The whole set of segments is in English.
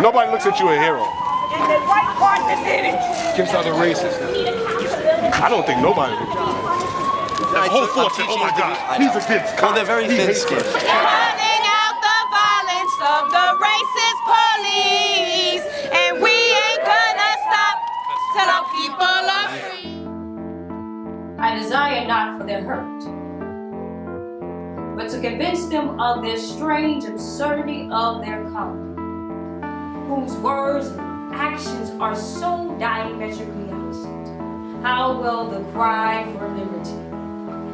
Nobody looks at you a hero. And the white part that did it. Against other races. I don't think nobody did. The whole force said, oh my God, he's against cops. Well, they're very thin-skinned. Running out the violence of the racist police. And we ain't gonna stop till our people are free. I desire not for their hurt, but to convince them of their strange absurdity of their calling, whose words and actions are so diametrically opposite. How will the cry for liberty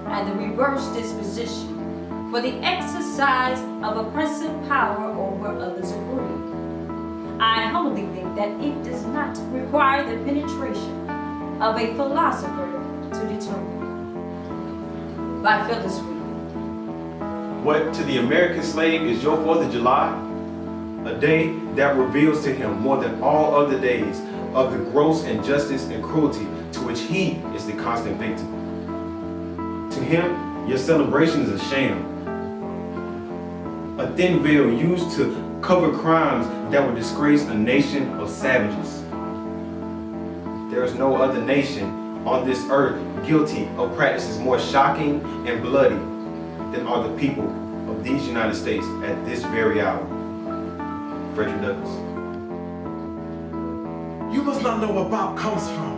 and the reverse disposition for the exercise of oppressive power over others agree? I humbly think that it does not require the penetration of a philosopher to determine. By Phyllis Reed. What to the American slave is your 4th of July? A day that reveals to him more than all other days of the gross injustice and cruelty to which he is the constant victim. To him, your celebration is a sham. A thin veil used to cover crimes that would disgrace a nation of savages. There is no other nation on this earth guilty of practices more shocking and bloody than are the people of these United States at this very hour. Frederick Douglass. You must not know where Bob comes from.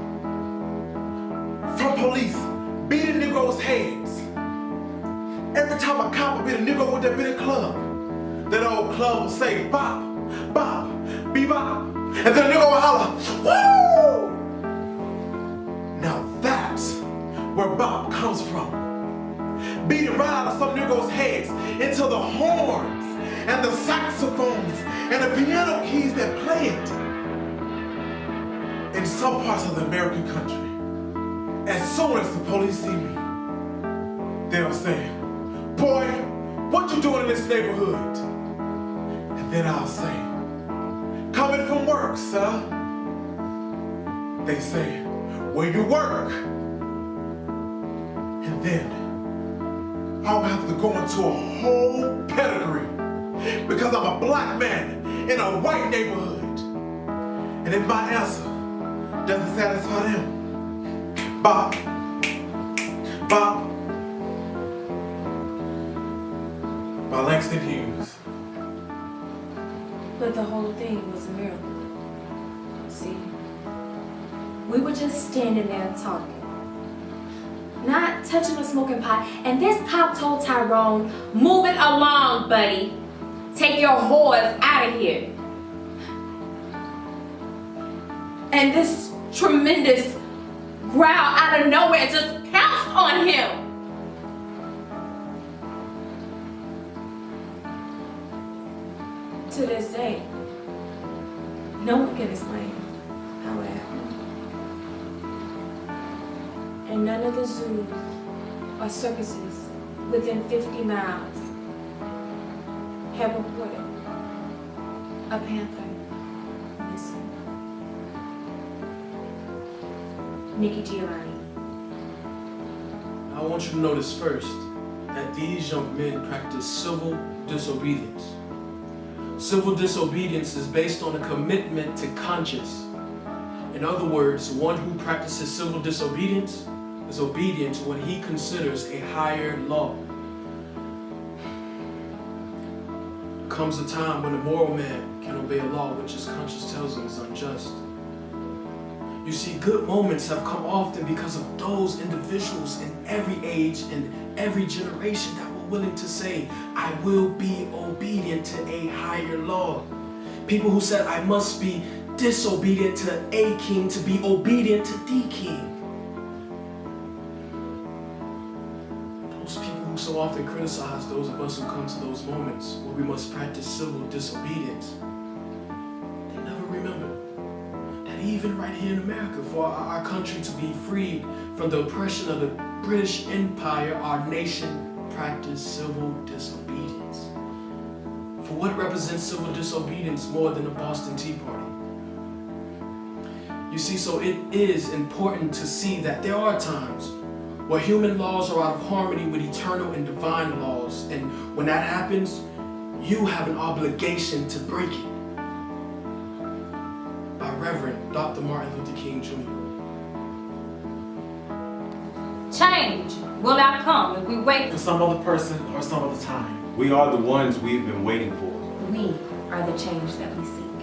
From police beating Negroes' heads. Every time a cop would beat a Negro with that big club, that old club would say, Bob, Bob, bebop. And then the Negro would holler, woo! Now that's where Bob comes from. Beating right out of some Negroes' heads into the horns and the saxophones and the piano keys that play it. In some parts of the American country, as soon as the police see me, they'll say, boy, what you doing in this neighborhood? And then I'll say, coming from work, sir. They say, where you work? And then I'll have to go into a whole pedigree because I'm a black man in a white neighborhood. And if my answer doesn't satisfy them, Bob, Bob, by Langston Hughes. But the whole thing was a miracle. See, we were just standing there talking, not touching or smoking pot, and this cop told Tyrone, move it along, buddy. Take your whores out of here. And this tremendous growl out of nowhere just pounced on him. To this day, no one can explain how it happened. And none of the zoos or circuses within 50 miles have reported a panther missing. Nikki Giovanni. I want you to notice first that these young men practice civil disobedience. Civil disobedience is based on a commitment to conscience. In other words, one who practices civil disobedience is obedient to what he considers a higher law. There comes a time when a moral man can obey a law which his conscience tells him is unjust. You see, good moments have come often because of those individuals in every age and every generation that were willing to say, I will be obedient to a higher law. People who said, I must be disobedient to a king to be obedient to the king. Those people who so often criticize those of us who come to those moments where we must practice civil disobedience, they never remember that even right here in America, for our country to be freed from the oppression of the British Empire, our nation practiced civil disobedience. For what represents civil disobedience more than the Boston Tea Party? You see, so it is important to see that there are times where human laws are out of harmony with eternal and divine laws, and when that happens, you have an obligation to break it. Reverend Dr. Martin Luther King Jr. Change will not come if we wait For some other person or some other time. We are the ones we've been waiting for. We are the change that we seek.